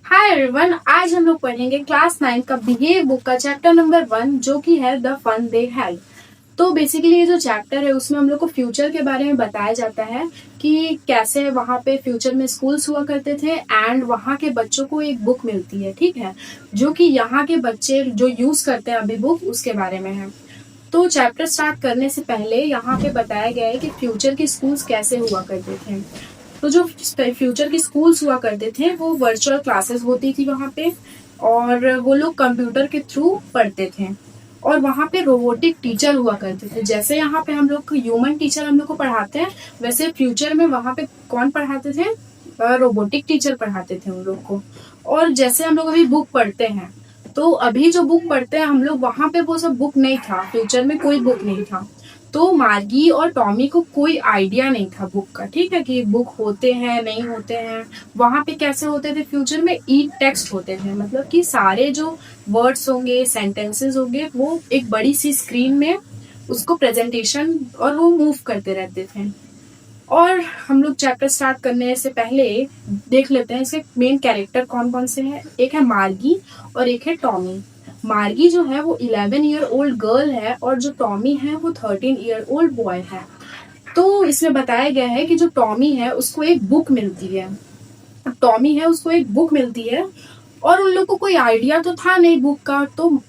Hi everyone, आज हम लोग पढ़ेंगे क्लास 9 का बिहेव बुक का चैप्टर नंबर 1 जो कि है द फन दे हैड। तो बेसिकली ये जो चैप्टर है उसमें हम लोग को फ्यूचर के बारे में बताया जाता है कि कैसे वहाँ पे फ्यूचर में स्कूल्स हुआ करते थे एंड वहाँ के बच्चों को एक बुक मिलती है, ठीक है, जो कि यहाँ के बच्चे जो यूज करते हैं अभी बुक उसके बारे में है। तो चैप्टर स्टार्ट करने से पहले यहाँ पे बताया गया है कि फ्यूचर के स्कूल्स कैसे हुआ करते थे। तो जो फ्यूचर के स्कूल्स हुआ करते थे वो वर्चुअल क्लासेस होती थी वहाँ पे, और वो लोग कंप्यूटर के थ्रू पढ़ते थे। और वहाँ पे रोबोटिक टीचर हुआ करते थे। जैसे यहाँ पे हम लोग ह्यूमन टीचर हम लोग को पढ़ाते हैं, वैसे फ्यूचर में वहाँ पे कौन पढ़ाते थे? रोबोटिक टीचर पढ़ाते थे उन लोग को। और जैसे हम लोग अभी बुक पढ़ते हैं, तो अभी जो बुक पढ़ते हैं हम लोग, वहाँ पे वो सब बुक नहीं था, फ्यूचर में कोई बुक नहीं था। तो मार्गी और टॉमी को कोई आइडिया नहीं था बुक का, ठीक है, कि बुक होते हैं नहीं होते हैं। वहां पे कैसे होते थे? फ्यूचर में ई टेक्स्ट होते थे, मतलब कि सारे जो वर्ड्स होंगे, सेंटेंसेस होंगे, वो एक बड़ी सी स्क्रीन में उसको प्रेजेंटेशन और वो मूव करते रहते थे। और हम लोग चैप्टर स्टार्ट करने से पहले देख लेते हैं इसके मेन कैरेक्टर कौन कौन से हैं। एक है मार्गी और एक है टॉमी। मार्गी जो है वो 11 ईयर ओल्ड गर्ल है और जो टॉमी है वो 13 ईयर ओल्ड बॉय है। तो इसमें बताया गया है कि जो टॉमी है उसको एक बुक मिलती है। टॉमी है उसको एक बुक मिलती है और उन लोग को कोई आइडिया तो था नहीं बुक का, तो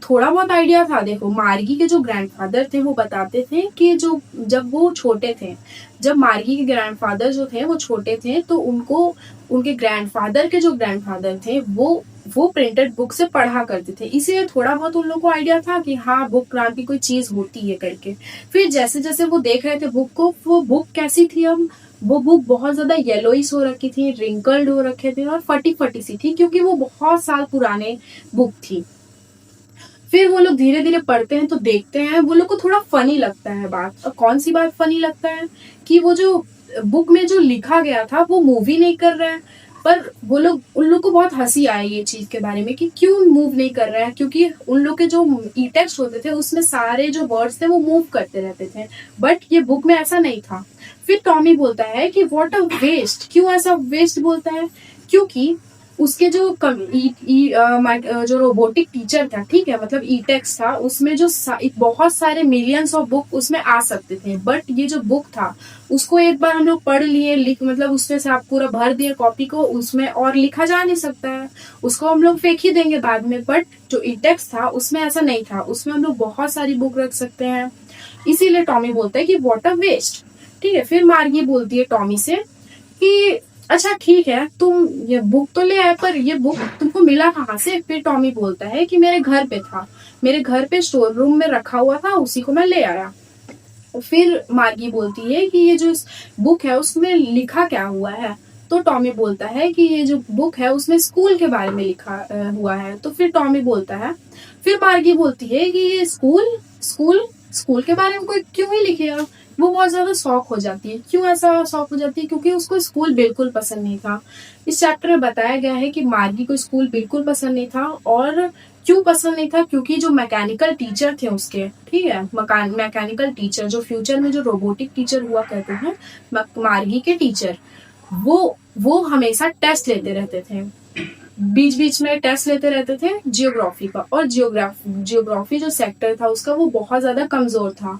थोड़ा बहुत आइडिया था। देखो, मार्गी के जो ग्रैंडफादर थे वो बताते थे कि जो जब वो छोटे थे, जब मार्गी के ग्रैंडफादर जो थे वो छोटे थे, तो उनको उनके ग्रैंडफादर के जो ग्रैंडफादर थे वो प्रिंटेड बुक से पढ़ा करते थे, इसीलिए थोड़ा बहुत उन लोग को आइडिया था कि हाँ बुक नाम की कोई चीज होती है करके। फिर जैसे जैसे वो देख रहे थे बुक को, वो बुक कैसी थी? अब वो बुक बहुत ज्यादा येलोइस हो रखी थी, रिंकल्ड हो रखे थे और फटी फटी सी थी, क्योंकि वो बहुत साल पुराने बुक थी। फिर वो लोग धीरे धीरे पढ़ते हैं तो देखते हैं वो लोग को थोड़ा फनी लगता है बात। और कौन सी बात फनी लगता है? कि वो जो बुक में जो लिखा गया था वो मूवी नहीं कर रहा है। पर वो लोग, उन लोग को बहुत हंसी आई ये चीज के बारे में कि क्यों मूव नहीं कर रहा है, क्योंकि उन लोग के जो ई टेक्स्ट होते थे उसमें सारे जो वर्ड्स थे वो मूव करते रहते थे, बट ये बुक में ऐसा नहीं था। फिर टॉमी बोलता है कि व्हाट अ वेस्ट। क्यों ऐसा वेस्ट बोलता है? क्योंकि उसके जो जो रोबोटिक टीचर था, ठीक है, मतलब ई टेक्स्ट था, उसमें जो बहुत सारे मिलियंस ऑफ बुक उसमें आ सकते थे, बट ये जो बुक था उसको एक बार हम लोग पढ़ लिए, लिख मतलब उसमें से आप पूरा भर दिए कॉपी को, उसमें और लिखा जा नहीं सकता है, उसको हम लोग फेंक ही देंगे बाद में। बट जो ई टेक्स्ट था उसमें ऐसा नहीं था, उसमें हम लोग बहुत सारी बुक रख सकते हैं। इसीलिए टॉमी बोलता है कि व्हाट अ वेस्ट। ठीक है, फिर मार्गी बोलती है टॉमी से कि अच्छा ठीक है, तुम ये बुक तो ले आए, पर ये बुक तुमको मिला कहाँ से? फिर टॉमी बोलता है कि मेरे घर पे था, मेरे घर पे स्टोर रूम में रखा हुआ था, उसी को मैं ले आया। फिर मार्गी बोलती है कि ये जो बुक है उसमें लिखा क्या हुआ है? तो टॉमी बोलता है कि ये जो बुक है उसमें स्कूल के बारे में लिखा हुआ है। तो फिर टॉमी बोलता है, फिर मार्गी बोलती है कि ये स्कूल स्कूल स्कूल के बारे में कोई क्यों ही लिखेगा? वो बहुत ज्यादा शौक हो जाती है। क्यों ऐसा शौक हो जाती है? क्योंकि उसको स्कूल बिल्कुल पसंद नहीं था। इस चैप्टर में बताया गया है कि मार्गी को स्कूल बिल्कुल पसंद नहीं था। और क्यों पसंद नहीं था? क्योंकि जो मैकेनिकल टीचर थे उसके, ठीक है, मैकेनिकल टीचर जो फ्यूचर में जो रोबोटिक टीचर हुआ करते हैं, मार्गी के टीचर, वो हमेशा टेस्ट लेते रहते थे, बीच बीच में टेस्ट लेते रहते थे जियोग्राफी का। और जियोग्राफी जो सेक्टर था उसका वो बहुत ज्यादा कमजोर था।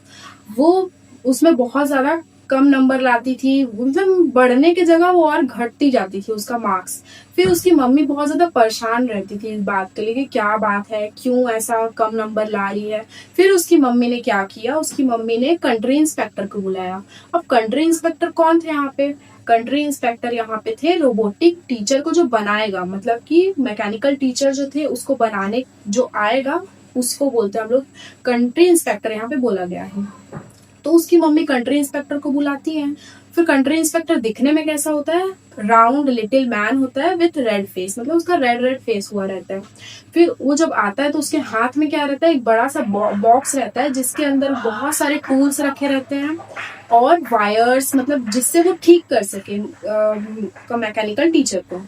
वो उसमें बहुत ज्यादा कम नंबर लाती थी, मतलब बढ़ने की जगह वो और घटती जाती थी उसका मार्क्स। फिर उसकी मम्मी बहुत ज्यादा परेशान रहती थी इस बात के लिए कि क्या बात है, क्यों ऐसा कम नंबर ला रही है। फिर उसकी मम्मी ने क्या किया, उसकी मम्मी ने कंट्री इंस्पेक्टर को बुलाया। अब कंट्री इंस्पेक्टर कौन थे यहाँ पे? कंट्री इंस्पेक्टर यहाँ पे थे रोबोटिक टीचर को जो बनाएगा, मतलब कि मैकेनिकल टीचर जो थे उसको बनाने जो आएगा उसको बोलते हैं हम लोग कंट्री इंस्पेक्टर, यहाँ पे बोला गया है। तो उसकी मम्मी कंट्री इंस्पेक्टर को बुलाती है। फिर कंट्री इंस्पेक्टर दिखने में कैसा होता है? राउंड लिटिल मैन होता है विथ रेड फेस, मतलब उसका रेड रेड फेस हुआ रहता है। फिर वो जब आता है तो उसके हाथ में क्या रहता है? एक बड़ा सा बॉक्स रहता है जिसके अंदर बहुत सारे टूल्स रखे रहते हैं और वायर्स, मतलब जिससे वो ठीक कर सके मैकेनिकल टीचर को।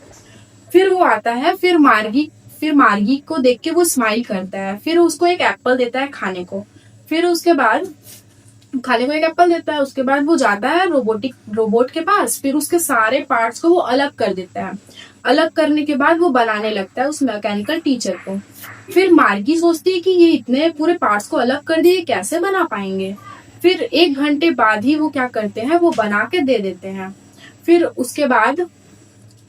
फिर वो आता है, फिर मार्गी को देख के वो स्माइल करता है, फिर उसको एक एप्पल देता है खाने को। फिर उसके बाद खाने को एक एप्पल देता है, उसके बाद वो जाता है रोबोट के पास, फिर उसके सारे पार्ट्स को वो अलग कर देता है। अलग करने के बाद वो बनाने लगता है उस मैकेनिकल टीचर को। फिर मार्गी सोचती है कि ये इतने पूरे पार्ट्स को अलग कर दिए, कैसे बना पाएंगे। फिर 1 घंटे बाद ही वो क्या करते हैं, वो बना के दे देते हैं। फिर उसके बाद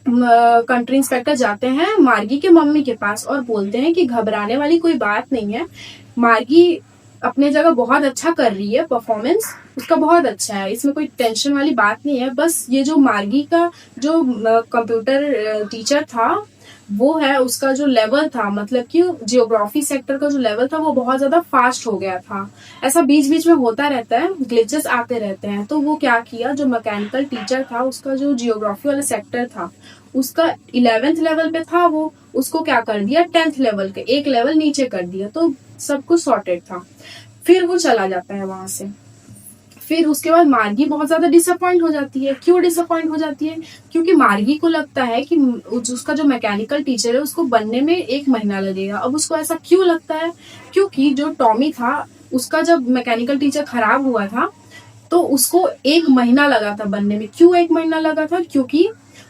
कंट्री इंस्पेक्टर जाते हैं मार्गी के मम्मी के पास और बोलते हैं कि घबराने वाली कोई बात नहीं है, मार्गी अपने जगह बहुत अच्छा कर रही है, परफॉर्मेंस उसका बहुत अच्छा है, इसमें कोई टेंशन वाली बात नहीं है। बस ये जो मार्गी का जो कंप्यूटर टीचर था वो है, उसका जो लेवल था, मतलब कि जियोग्राफी सेक्टर का जो लेवल था वो बहुत ज्यादा फास्ट हो गया था। ऐसा बीच बीच में होता रहता है, ग्लिचेस आते रहते हैं। तो वो क्या किया, जो मैकेनिकल टीचर था उसका जो जियोग्राफी वाला सेक्टर था उसका 11th लेवल पे था, वो उसको क्या कर दिया 10th लेवल के एक लेवल नीचे कर दिया, तो सब कुछ सॉर्टेड था। फिर वो चला जाता है वहां से। फिर उसके बाद मार्गी बहुत ज्यादा डिसअपॉइंट हो जाती है। क्यों डिसअपॉइंट हो जाती है, क्योंकि मार्गी को लगता है कि उसका जो मैकेनिकल टीचर है उसको बनने में 1 महीना लगेगा। अब उसको ऐसा क्यों लगता है, क्योंकि जो टॉमी था उसका जब मैकेनिकल टीचर खराब हुआ था तो उसको 1 महीना लगा था बनने में। क्यों 1 महीना लगा था, क्योंकि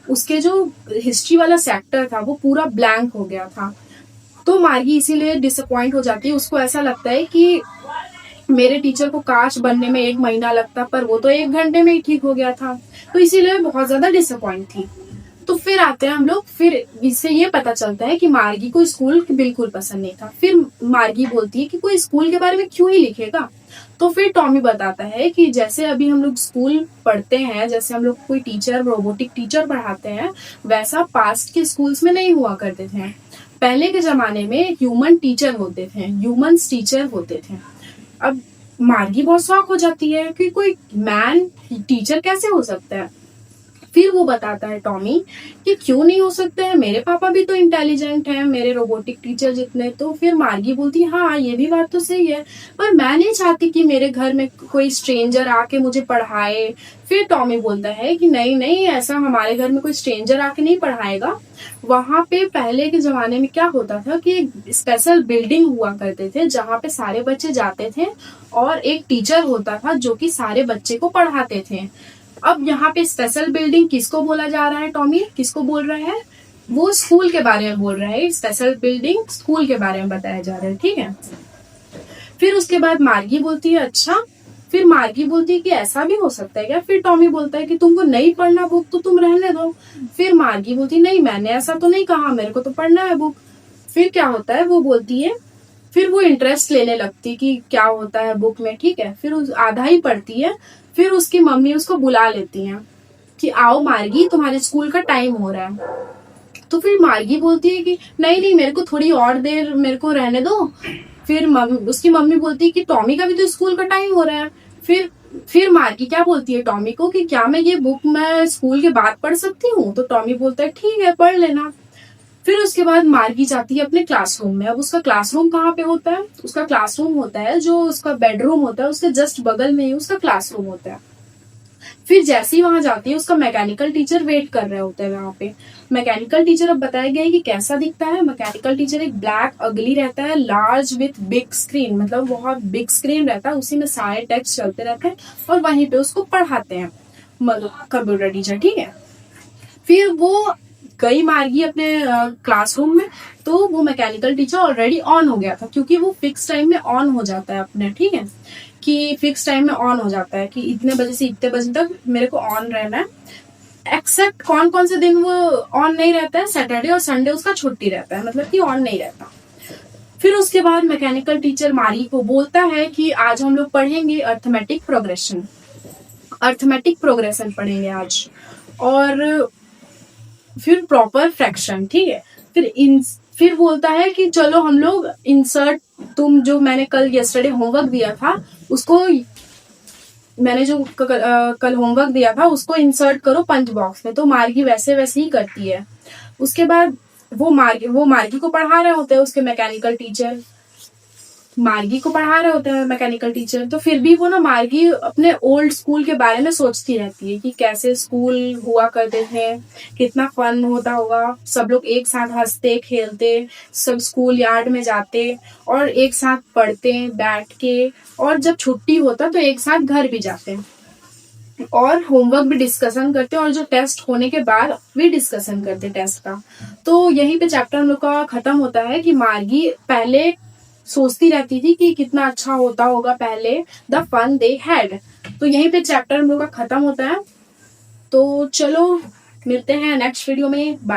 उसके जो हिस्ट्री वाला सेक्टर था वो पूरा ब्लैंक हो गया था। तो मार्गी इसीलिए डिसअपॉइंट हो जाती है। उसको ऐसा लगता है कि मेरे टीचर को काश बनने में 1 महीना लगता, पर वो तो 1 घंटे में ही ठीक हो गया था। तो इसीलिए बहुत ज्यादा डिसअपॉइंट थी। तो फिर आते हैं हम लोग, फिर इससे ये पता चलता है कि मार्गी को स्कूल बिल्कुल पसंद नहीं था। फिर मार्गी बोलती है कि कोई स्कूल के बारे में क्यों ही लिखेगा। तो फिर टॉमी बताता है कि जैसे अभी हम लोग स्कूल पढ़ते हैं, जैसे हम लोग कोई टीचर रोबोटिक टीचर पढ़ाते हैं, वैसा पास्ट के स्कूल्स में नहीं हुआ करते थे। पहले के जमाने में ह्यूमन टीचर होते थे, ह्यूमंस टीचर होते थे। अब मार्गी बहुत शॉक हो जाती है कि कोई मैन टीचर कैसे हो सकता है। फिर वो बताता है टॉमी कि क्यों नहीं हो सकता है, मेरे पापा भी तो इंटेलिजेंट हैं, मेरे रोबोटिक टीचर जितने। तो फिर मार्गी बोलती है हाँ ये भी बात तो सही है, पर मैं नहीं चाहती कि मेरे घर में कोई स्ट्रेंजर आके मुझे पढ़ाए। फिर टॉमी बोलता है कि नहीं नहीं, ऐसा हमारे घर में कोई स्ट्रेंजर आके नहीं पढ़ाएगा। वहां पे पहले के जमाने में क्या होता था कि स्पेशल बिल्डिंग हुआ करते थे जहाँ पे सारे बच्चे जाते थे और एक टीचर होता था जो कि सारे बच्चे को पढ़ाते थे। अब यहाँ पे स्पेशल बिल्डिंग किसको बोला जा रहा है, टॉमी किसको बोल रहा है, वो स्कूल के बारे में बोल रहा है। स्पेशल बिल्डिंग स्कूल के बारे में बताया जा रहा है, ठीक है। फिर उसके बाद मार्गी बोलती है अच्छा। फिर मार्गी बोलती है कि ऐसा भी हो सकता है क्या। फिर टॉमी बोलता है कि तुमको नहीं पढ़ना बुक तो तुम रहने दो। फिर मार्गी बोलती नहीं, मैंने ऐसा तो नहीं कहा, मेरे को तो पढ़ना है बुक। फिर क्या होता है, वो बोलती है, फिर वो इंटरेस्ट लेने लगती कि क्या होता है बुक में, ठीक है। फिर आधा ही पढ़ती है। फिर उसकी मम्मी उसको बुला लेती है कि आओ मार्गी, तुम्हारे स्कूल का टाइम हो रहा है। तो फिर मार्गी बोलती है कि नहीं नहीं, मेरे को थोड़ी और देर मेरे को रहने दो। फिर उसकी मम्मी बोलती है कि टॉमी का भी तो स्कूल का टाइम हो रहा है। फिर मार्गी क्या बोलती है टॉमी को कि क्या मैं ये बुक मैं स्कूल के बाद पढ़ सकती हूँ। तो टॉमी बोलता है ठीक है पढ़ लेना। फिर उसके बाद मार्गी जाती है अपने क्लासरूम में। अब उसका क्लासरूम कहाँ पे होता है, उसका क्लासरूम होता है जो उसका बेडरूम होता है उसके जस्ट बगल में ही उसका क्लासरूम होता है। फिर जैसे ही वहां जाती है उसका मैकेनिकल टीचर वेट कर रहे होते हैं वहां पे। मैकेनिकल टीचर, अब बताया गया है कि कैसा दिखता है। मैकेनिकल टीचर एक ब्लैक अगली रहता है, लार्ज विथ बिग स्क्रीन, मतलब बहुत बिग स्क्रीन रहता है, उसी में सारे टेक्स्ट चलते रहते हैं और वहीं पे उसको पढ़ाते हैं कंप्यूटर टीचर, ठीक है। फिर वो गई मार्गी अपने क्लासरूम में, तो वो मैकेनिकल टीचर ऑलरेडी ऑन हो गया था, क्योंकि वो फिक्स टाइम में ऑन हो जाता है अपने, ठीक है, कि फिक्स टाइम में ऑन हो जाता है कि इतने बजे से इतने बजे तक मेरे को ऑन रहना है। एक्सेप्ट कौन कौन से दिन वो ऑन नहीं रहता है, सैटरडे और संडे उसका छुट्टी रहता है, मतलब कि ऑन नहीं रहता। फिर उसके बाद मैकेनिकल टीचर मार्गी को बोलता है कि आज हम लोग पढ़ेंगे अर्थमेटिक प्रोग्रेशन, अर्थमेटिक प्रोग्रेशन पढ़ेंगे आज, और फिर प्रॉपर फ्रैक्शन, ठीक है। फिर बोलता है कि चलो हम लोग इंसर्ट, तुम जो मैंने कल यस्टरडे होमवर्क दिया था उसको, मैंने जो कल होमवर्क दिया था उसको इंसर्ट करो पंच बॉक्स में। तो मार्गी वैसे वैसे ही करती है। उसके बाद वो मार्गी को पढ़ा रहे होते हैं उसके मैकेनिकल टीचर, मार्गी को पढ़ा रहे होते हैं मैकेनिकल टीचर। तो फिर भी वो ना मार्गी अपने ओल्ड स्कूल के बारे में सोचती रहती है कि कैसे स्कूल हुआ करते थे, कितना फन होता होगा, सब लोग एक साथ हंसते खेलते, सब स्कूल यार्ड में जाते और एक साथ पढ़ते बैठ के, और जब छुट्टी होता तो एक साथ घर भी जाते। और होमवर्क भी डिस्कशन करते हैं और जो टेस्ट होने के बाद भी डिस्कशन करते हैं टेस्ट का। तो यहीं पे चैप्टर हम लोग का खत्म होता है कि मार्गी पहले सोचती रहती थी कि कितना अच्छा होता होगा पहले, द फन दे हैड। तो यहीं पे चैप्टर हम लोग का खत्म होता है। तो चलो मिलते हैं नेक्स्ट वीडियो में। बाय।